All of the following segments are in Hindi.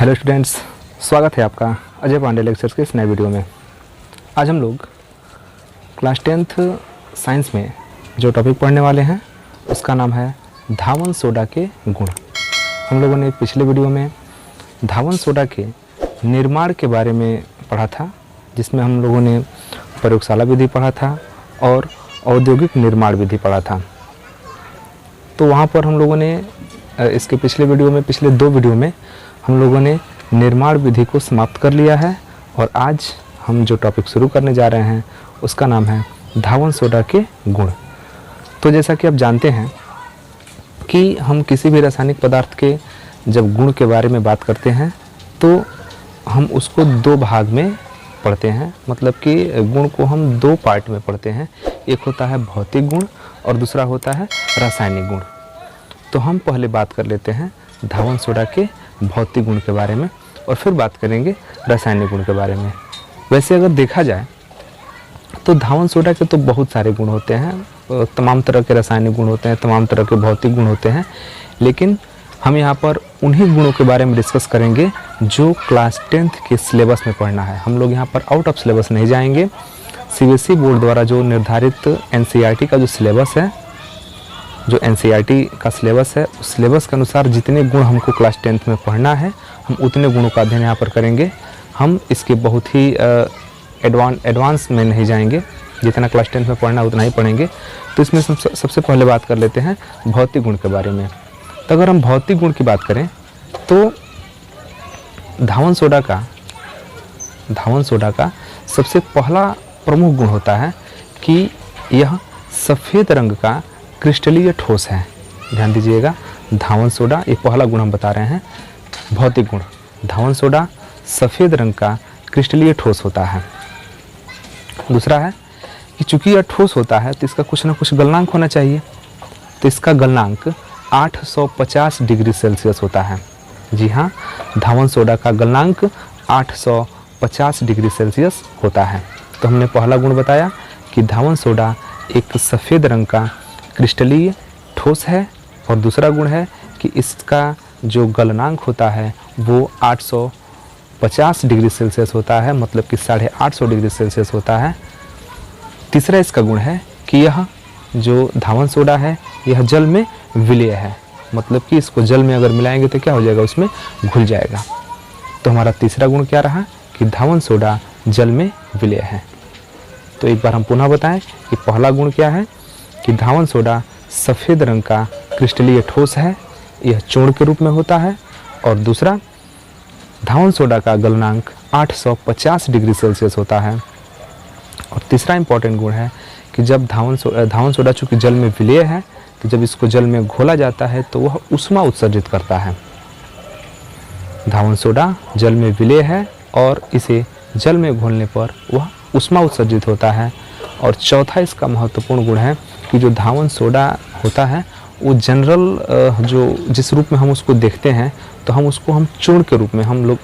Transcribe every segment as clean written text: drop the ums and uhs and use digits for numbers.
हेलो स्टूडेंट्स, स्वागत है आपका अजय पांडे लेक्चर्स के इस नए वीडियो में। आज हम लोग क्लास 10th साइंस में जो टॉपिक पढ़ने वाले हैं उसका नाम है धावन सोडा के गुण। हम लोगों ने पिछले वीडियो में धावन सोडा के निर्माण के बारे में पढ़ा था, जिसमें हम लोगों ने प्रयोगशाला विधि पढ़ा था और औद्योगिक निर्माण विधि पढ़ा था। तो वहाँ पर हम लोगों ने इसके पिछले दो वीडियो में हम लोगों ने निर्माण विधि को समाप्त कर लिया है और आज हम जो टॉपिक शुरू करने जा रहे हैं उसका नाम है धावन सोडा के गुण। तो जैसा कि आप जानते हैं कि हम किसी भी रासायनिक पदार्थ के जब गुण के बारे में बात करते हैं तो हम उसको दो भाग में पढ़ते हैं, मतलब कि गुण को हम दो पार्ट में पढ़ते हैं। एक होता है भौतिक गुण और दूसरा होता है रासायनिक गुण। तो हम पहले बात कर लेते हैं धावन सोडा के भौतिक गुण के बारे में और फिर बात करेंगे रासायनिक गुण के बारे में। वैसे अगर देखा जाए तो धावन सोडा के तो बहुत सारे गुण होते हैं, तमाम तरह के रासायनिक गुण होते हैं, तमाम तरह के भौतिक गुण होते हैं, लेकिन हम यहाँ पर उन्हीं गुणों के बारे में डिस्कस करेंगे जो क्लास 10th के सिलेबस में पढ़ना है। हम लोग यहाँ पर आउट ऑफ सिलेबस नहीं जाएंगे। सीबीएसई बोर्ड द्वारा जो निर्धारित एनसीईआरटी का जो सिलेबस है, जो एनसीईआरटी का सिलेबस है, उस सिलेबस के अनुसार जितने गुण हमको क्लास 10th में पढ़ना है हम उतने गुणों का अध्ययन यहाँ पर करेंगे। हम इसके बहुत ही एडवांस में नहीं जाएंगे, जितना क्लास 10th में पढ़ना है उतना ही पढ़ेंगे। तो इसमें सबसे पहले बात कर लेते हैं भौतिक गुण के बारे में। तो अगर हम भौतिक गुण की बात करें तो धावन सोडा का सबसे पहला प्रमुख गुण होता है कि यह सफ़ेद रंग का क्रिस्टलीय ठोस है। ध्यान दीजिएगा, धावन सोडा, ये पहला गुण हम बता रहे हैं भौतिक गुण। धावन सोडा सफ़ेद रंग का क्रिस्टलीय ठोस होता है। दूसरा है कि चूंकि यह ठोस होता है तो इसका कुछ ना कुछ गलनांक होना चाहिए। तो इसका गलनांक 850 डिग्री सेल्सियस होता है। जी हाँ, धावन सोडा का गलनांक 850 डिग्री सेल्सियस होता है। तो हमने पहला गुण बताया कि धावन सोडा एक सफ़ेद रंग का क्रिस्टलीय ठोस है और दूसरा गुण है कि इसका जो गलनांक होता है वो 850 डिग्री सेल्सियस होता है, मतलब कि 850 डिग्री सेल्सियस होता है। तीसरा इसका गुण है कि यह जो धावन सोडा है यह जल में विलेय है, मतलब कि इसको जल में अगर मिलाएंगे तो क्या हो जाएगा, उसमें घुल जाएगा। तो हमारा तीसरा गुण क्या रहा कि धावन सोडा जल में विलेय है। तो एक बार हम पुनः बताएं कि पहला गुण क्या है कि धावन सोडा सफ़ेद रंग का क्रिस्टलीय ठोस है, यह चूर्ण के रूप में होता है। और दूसरा, धावन सोडा का गलनांक 850 डिग्री सेल्सियस होता है। और तीसरा इंपॉर्टेंट गुण है कि जब धावन सोडा चूँकि जल में विलेय है तो जब इसको जल में घोला जाता है तो वह ऊष्मा उत्सर्जित करता है। धावन सोडा जल में विलेय है और इसे जल में घोलने पर वह ऊष्मा उत्सर्जित होता है। और चौथा इसका महत्वपूर्ण गुण है कि जो धावन सोडा होता है वो जनरल जो जिस रूप में हम उसको देखते हैं तो हम उसको चूर्ण के रूप में हम लोग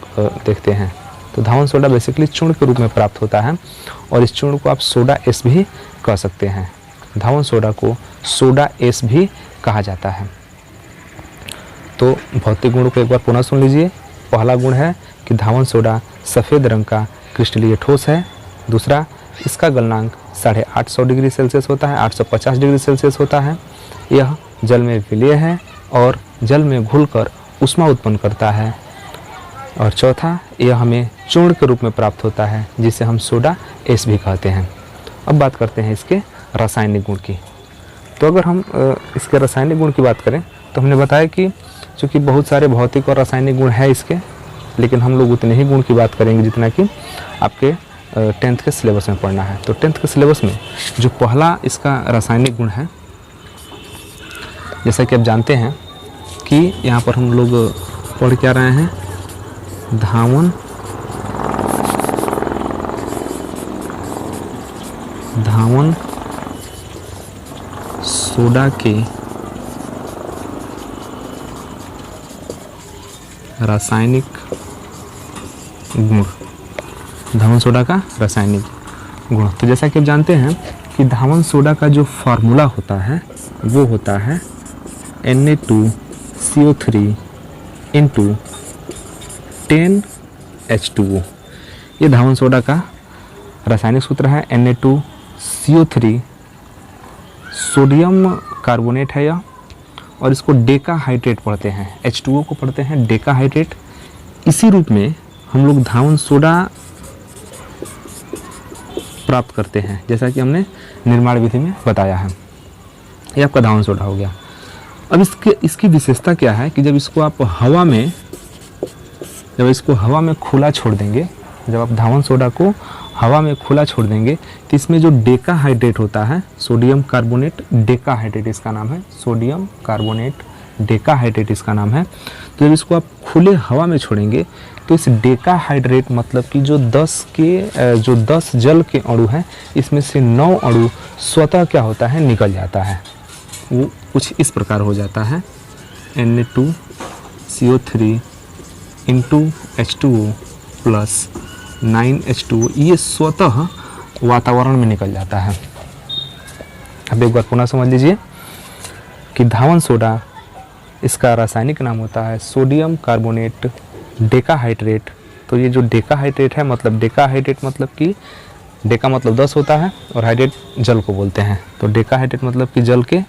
देखते हैं। तो धावन सोडा बेसिकली चूर्ण के रूप में प्राप्त होता है और इस चूर्ण को आप सोडा एस भी कह सकते हैं। धावन सोडा को सोडा एस भी कहा जाता है। तो भौतिक गुण को एक बार पुनः सुन लीजिए। पहला गुण है कि धावन सोडा सफ़ेद रंग का क्रिस्टलीय ठोस है। दूसरा, इसका गलनांक 850 डिग्री सेल्सियस होता है, 850 डिग्री सेल्सियस होता है। यह जल में विलेय है और जल में घुलकर ऊष्मा उत्पन्न करता है। और चौथा, यह हमें चूर्ण के रूप में प्राप्त होता है जिसे हम सोडा एस भी कहते हैं। अब बात करते हैं इसके रासायनिक गुण की। तो अगर हम इसके रासायनिक गुण की बात करें तो हमने बताया कि चूँकि बहुत सारे भौतिक और रासायनिक गुण है इसके, लेकिन हम लोग उतने ही गुण की बात करेंगे जितना कि आपके 10th के सिलेबस में पढ़ना है। तो 10th के सिलेबस में जो पहला इसका रासायनिक गुण है, जैसा कि आप जानते हैं कि यहाँ पर हम लोग पढ़ क्या रहे हैं, धावन सोडा के रासायनिक गुण, धावन सोडा का रासायनिक गुण। तो जैसा कि आप जानते हैं कि धावन सोडा का जो फार्मूला होता है वो होता है Na2CO3 इंटू 10H2O। ये धावन सोडा का रासायनिक सूत्र है Na2CO3, सोडियम कार्बोनेट है यह, और इसको डेकाहाइड्रेट पढ़ते हैं। H2O को पढ़ते हैं डेकाहाइड्रेट। इसी रूप में हम लोग धावन सोडा प्राप्त करते हैं, जैसा कि हमने निर्माण विधि में बताया है। ये आपका धावन सोडा हो गया। अब इसकी विशेषता क्या है कि जब इसको हवा में खुला छोड़ देंगे, जब आप धावन सोडा को हवा में खुला छोड़ देंगे तो इसमें जो डेकाहाइड्रेट होता है, सोडियम कार्बोनेट डेकाहाइड्रेट इसका नाम है, सोडियम कार्बोनेट डेकाहाइड्रेट इसका नाम है। तो जब इसको आप खुले हवा में छोड़ेंगे तो इस डेकाहाइड्रेट मतलब कि जो 10 जल के अणु हैं, इसमें से 9 अणु स्वतः क्या होता है, निकल जाता है। वो कुछ इस प्रकार हो जाता है, Na2CO3 into H2O plus 9H2O, ये स्वतः वातावरण में निकल जाता है। अब एक बार पुनः समझ लीजिए कि धावन सोडा, इसका रासायनिक नाम होता है सोडियम कार्बोनेट डेकाहाइड्रेट। तो ये जो डेकाहाइड्रेट है, मतलब डेकाहाइड्रेट मतलब कि डेका मतलब 10 होता है और हाइड्रेट जल को बोलते हैं। तो डेकाहाइड्रेट मतलब कि जल के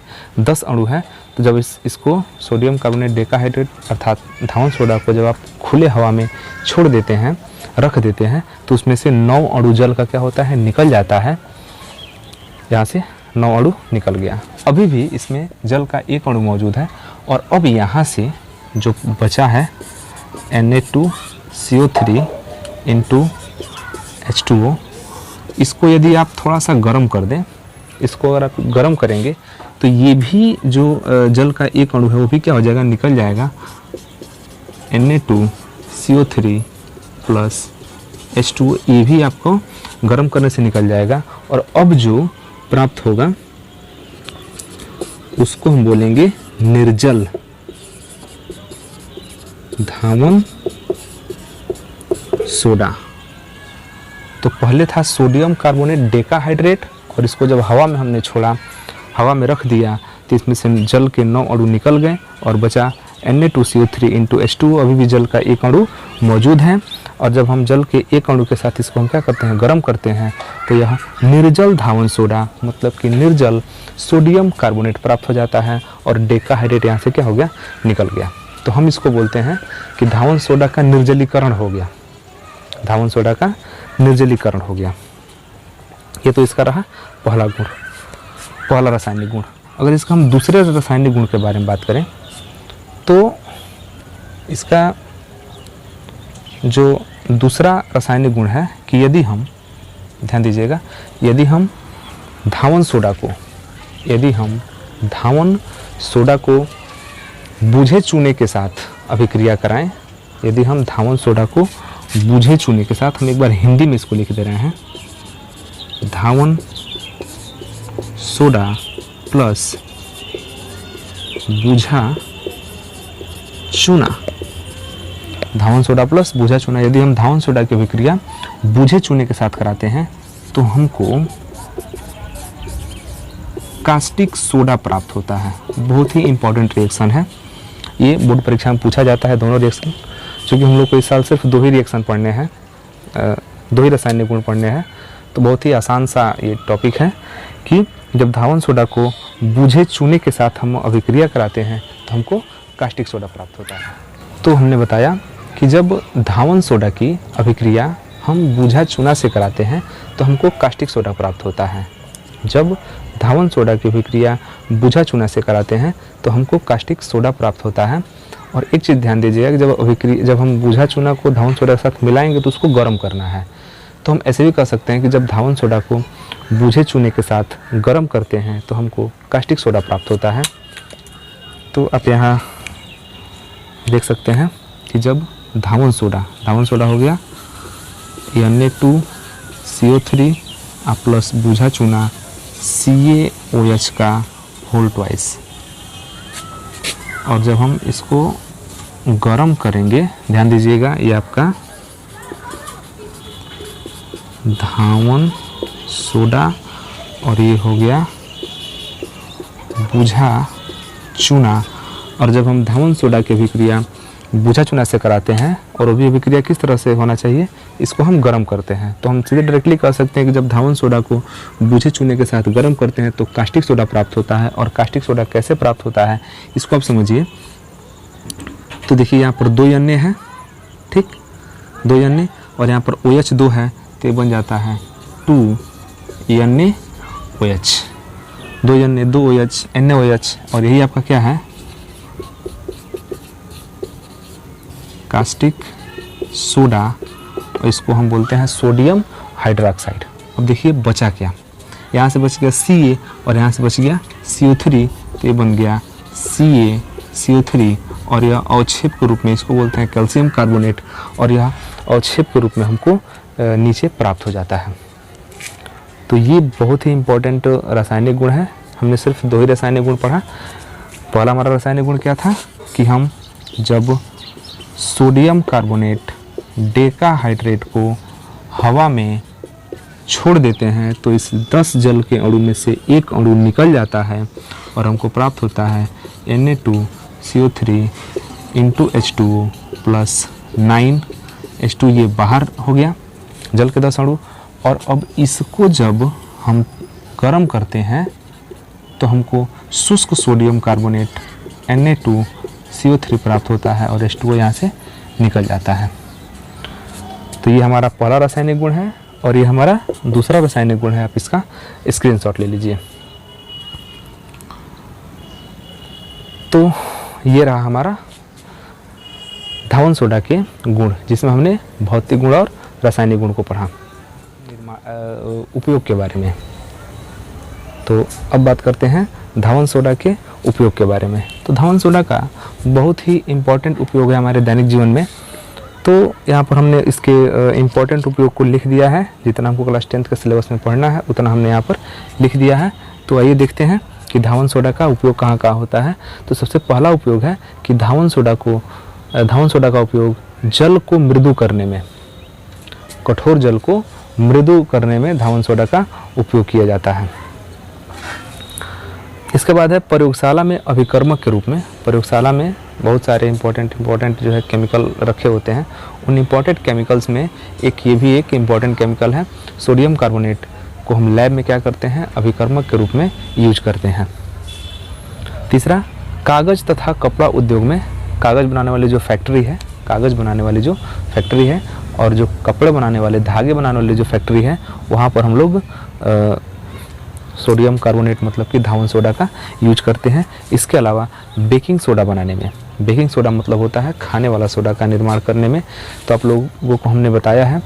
10 अणु हैं। तो जब इसको सोडियम कार्बोनेट डेकाहाइड्रेट अर्थात धावन सोडा को जब आप खुले हवा में छोड़ देते हैं, रख देते हैं, तो उसमें से 9 अणु जल का क्या होता है, निकल जाता है। यहाँ से 9 अणु निकल गया। अभी भी इसमें जल का 1 अणु मौजूद है। और अब यहाँ से जो बचा है Na2CO3 इंटू H2O, इसको यदि आप थोड़ा सा गर्म कर दें, इसको अगर आप गर्म करेंगे तो ये भी जो जल का 1 अणु है वो भी क्या हो जाएगा, निकल जाएगा। Na2CO3 प्लस H2O, ये भी आपको गर्म करने से निकल जाएगा। और अब जो प्राप्त होगा उसको हम बोलेंगे निर्जल धावन सोडा। तो पहले था सोडियम कार्बोनेट डेकाहाइड्रेट, और इसको जब हवा में हमने छोड़ा, हवा में रख दिया, तो इसमें से जल के 9 अणु निकल गए और बचा Na2CO3 इंटू H2O। अभी भी जल का 1 अणु मौजूद है। और जब हम जल के 1 अणु के साथ इसको हम क्या करते हैं, गर्म करते हैं, तो यह निर्जल धावन सोडा मतलब कि निर्जल सोडियम कार्बोनेट प्राप्त हो जाता है। और डेकाहाइड्रेट यहाँ से क्या हो गया, निकल गया। तो हम इसको बोलते हैं कि धावन सोडा का निर्जलीकरण हो गया। धावन सोडा का निर्जलीकरण हो गया। ये तो इसका रहा पहला गुण, पहला रासायनिक गुण। अगर इसका हम दूसरे रासायनिक गुण के बारे में बात करें तो इसका जो दूसरा रासायनिक गुण है कि यदि हम, ध्यान दीजिएगा, यदि हम धावन सोडा को बूझे चूने के साथ अभिक्रिया कराएं, यदि हम धावन सोडा को बूझे चूने के साथ, हम एक बार हिंदी में इसको लिख दे रहे हैं, धावन सोडा प्लस बूझा चूना, धावन सोडा प्लस बूझा चूना, यदि हम धावन सोडा की अभिक्रिया बूझे चूने के साथ कराते हैं तो हमको कास्टिक सोडा प्राप्त होता है। बहुत ही इंपॉर्टेंट रिएक्शन है ये, बोर्ड परीक्षा में पूछा जाता है दोनों रिएक्शन। क्योंकि हम लोग को इस साल सिर्फ 2 ही रिएक्शन पढ़ने हैं, 2 ही रासायनिक गुण पढ़ने हैं, तो बहुत ही आसान सा ये टॉपिक है कि जब धावन सोडा को बूझे चूने के साथ हम अभिक्रिया कराते हैं तो हमको कास्टिक सोडा प्राप्त होता है। तो हमने बताया कि जब धावन सोडा की अभिक्रिया हम बूझा चूना से कराते हैं तो हमको कास्टिक सोडा प्राप्त होता है। जब धावन सोडा की अभिक्रिया बूझा चूना से कराते हैं तो हमको कास्टिक सोडा प्राप्त होता है। और एक चीज़ ध्यान दीजिएगा कि जब हम बूझा चूना को धावन सोडा के साथ मिलाएंगे तो उसको गर्म करना है। तो हम ऐसे भी कर सकते हैं कि जब धावन सोडा को बूझे चूने के साथ गर्म करते हैं तो हमको कास्टिक सोडा प्राप्त होता है। तो आप यहाँ देख सकते हैं कि जब धावन सोडा हो गया Na2CO3 प्लस बूझा चूना CaOH का होल ट्वाइस, और जब हम इसको गर्म करेंगे, ध्यान दीजिएगा, ये आपका धावन सोडा और ये हो गया बूझा चूना। और जब हम धावन सोडा की अभिक्रिया बूझा चूना से कराते हैं और वो भी अभिक्रिया किस तरह से होना चाहिए, इसको हम गर्म करते हैं। तो हम सीधे डायरेक्टली कह सकते हैं कि जब धावन सोडा को बूझे चूने के साथ गर्म करते हैं तो कास्टिक सोडा प्राप्त होता है। और कास्टिक सोडा कैसे प्राप्त होता है इसको आप समझिए। तो देखिए यहाँ पर 2 NA है, ठीक, 2 NA, और यहाँ पर OH 2 है, तो ये बन जाता है 2 NaOH, 2 NA 2 OH NaOH, और यही आपका क्या है, कास्टिक सोडा, और इसको हम बोलते हैं सोडियम हाइड्रोक्साइड। अब देखिए बचा क्या, यहाँ से बच गया Ca और यहाँ से बच गया CO3, तो ये बन गया CaCO3, और यह अवक्षेप के रूप में इसको बोलते हैं कैल्शियम कार्बोनेट, और यह अवक्षेप के रूप में हमको नीचे प्राप्त हो जाता है। तो ये बहुत ही इम्पोर्टेंट रासायनिक गुण है। हमने सिर्फ 2 ही रासायनिक गुण पढ़ा। पहला हमारा रासायनिक गुण क्या था कि हम जब सोडियम कार्बोनेट डेकाहाइड्रेट को हवा में छोड़ देते हैं तो इस 10 जल के अणु में से एक अणु निकल जाता है और हमको प्राप्त होता है Na2CO3 × H2O प्लस 9H2, ये बाहर हो गया जल के 10 अणु। और अब इसको जब हम गर्म करते हैं तो हमको शुष्क सोडियम कार्बोनेट Na2CO3 प्राप्त होता है और H2O यहाँ से निकल जाता है। तो ये हमारा पहला रासायनिक गुण है और ये हमारा दूसरा रासायनिक गुण है। आप इसका स्क्रीनशॉट ले लीजिए। तो ये रहा हमारा धावन सोडा के गुण, जिसमें हमने भौतिक गुण और रासायनिक गुण को पढ़ा। उपयोग के बारे में, तो अब बात करते हैं धावन सोडा के उपयोग के बारे में। तो धावन सोडा का बहुत ही इम्पोर्टेंट उपयोग है हमारे दैनिक जीवन में। तो यहाँ पर हमने इसके इम्पोर्टेंट उपयोग को लिख दिया है। जितना हमको क्लास 10th के सिलेबस में पढ़ना है उतना हमने यहाँ पर लिख दिया है। तो आइए देखते हैं कि धावन सोडा का उपयोग कहाँ कहाँ होता है। तो सबसे पहला उपयोग है कि धावन सोडा का उपयोग जल को मृदु करने में, कठोर जल को मृदु करने में धावन सोडा का उपयोग किया जाता है। इसके बाद है प्रयोगशाला में अभिकर्मक के रूप में। प्रयोगशाला में बहुत सारे इम्पोर्टेंट जो है केमिकल रखे होते हैं। उन इम्पोर्टेंट केमिकल्स में ये भी एक इम्पोर्टेंट केमिकल है। सोडियम कार्बोनेट को हम लैब में क्या करते हैं, अभिकर्मक के रूप में यूज करते हैं। तीसरा, कागज़ तथा कपड़ा उद्योग में कागज़ बनाने वाली जो फैक्ट्री है और जो कपड़े बनाने वाले, धागे बनाने वाली जो फैक्ट्री है, वहाँ पर हम लोग सोडियम कार्बोनेट मतलब कि धावन सोडा का यूज करते हैं। इसके अलावा बेकिंग सोडा बनाने में, बेकिंग सोडा मतलब होता है खाने वाला सोडा का निर्माण करने में। तो आप लोगों को हमने बताया है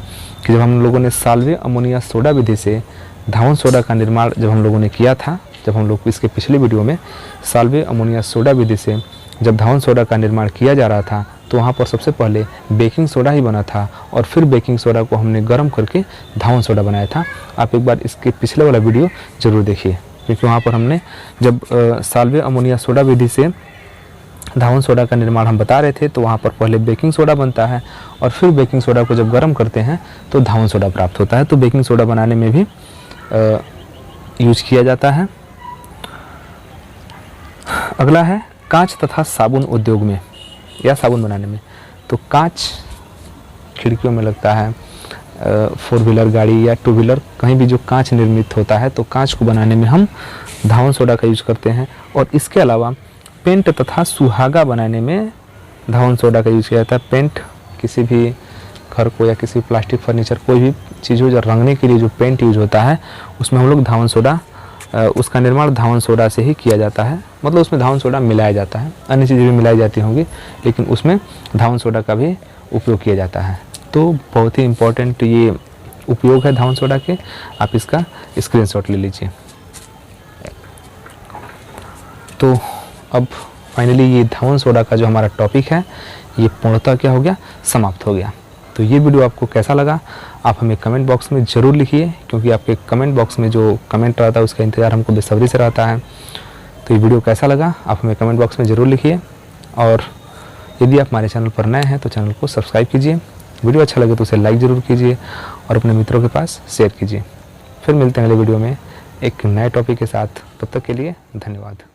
कि जब हम लोगों ने साल्वे अमोनिया सोडा विधि से धावन सोडा का निर्माण जब हम लोगों ने किया था, जब हम लोग इसके पिछले वीडियो में साल्वे अमोनिया सोडा विधि से जब धावन सोडा का निर्माण किया जा रहा था, तो वहाँ पर सबसे पहले बेकिंग सोडा ही बना था और फिर बेकिंग सोडा को हमने गर्म करके धावन सोडा बनाया था। आप एक बार इसके पिछले वाला वीडियो ज़रूर देखिए, क्योंकि वहाँ पर हमने जब साल्वे अमोनिया सोडा विधि से धावन सोडा का निर्माण हम बता रहे थे, तो वहाँ पर पहले बेकिंग सोडा बनता है और फिर बेकिंग सोडा को जब गर्म करते हैं तो धावन सोडा प्राप्त होता है। तो बेकिंग सोडा बनाने में भी यूज किया जाता है। अगला है कांच तथा साबुन उद्योग में या साबुन बनाने में। तो कांच खिड़कियों में लगता है, 4 व्हीलर गाड़ी या 2 व्हीलर कहीं भी जो कांच निर्मित होता है, तो कांच को बनाने में हम धावन सोडा का यूज करते हैं। और इसके अलावा पेंट तथा सुहागा बनाने में धावन सोडा का यूज किया जाता है। पेंट किसी भी घर को या किसी प्लास्टिक फर्नीचर कोई भी चीज़ हो जो रंगने के लिए जो पेंट यूज होता है, उसमें हम लोग धावन सोडा, उसका निर्माण धावन सोडा से ही किया जाता है। मतलब उसमें धावन सोडा मिलाया जाता है, अन्य चीज़ें भी मिलाई जाती होंगी, लेकिन उसमें धावन सोडा का भी उपयोग किया जाता है। तो बहुत ही इम्पोर्टेंट ये उपयोग है धावन सोडा के। आप इसका स्क्रीनशॉट ले लीजिए। तो अब फाइनली ये धावन सोडा का जो हमारा टॉपिक है ये पूर्णतः क्या हो गया, समाप्त हो गया। तो ये वीडियो आपको कैसा लगा आप हमें कमेंट बॉक्स में ज़रूर लिखिए, क्योंकि आपके कमेंट बॉक्स में जो कमेंट रहता है उसका इंतज़ार हमको बेसब्री से रहता है। तो ये वीडियो कैसा लगा आप हमें कमेंट बॉक्स में ज़रूर लिखिए, और यदि आप हमारे चैनल पर नए हैं तो चैनल को सब्सक्राइब कीजिए। वीडियो अच्छा लगे तो उसे लाइक ज़रूर कीजिए और अपने मित्रों के पास शेयर कीजिए। फिर मिलते हैं अगले वीडियो में एक नए टॉपिक के साथ। तब तक के लिए धन्यवाद।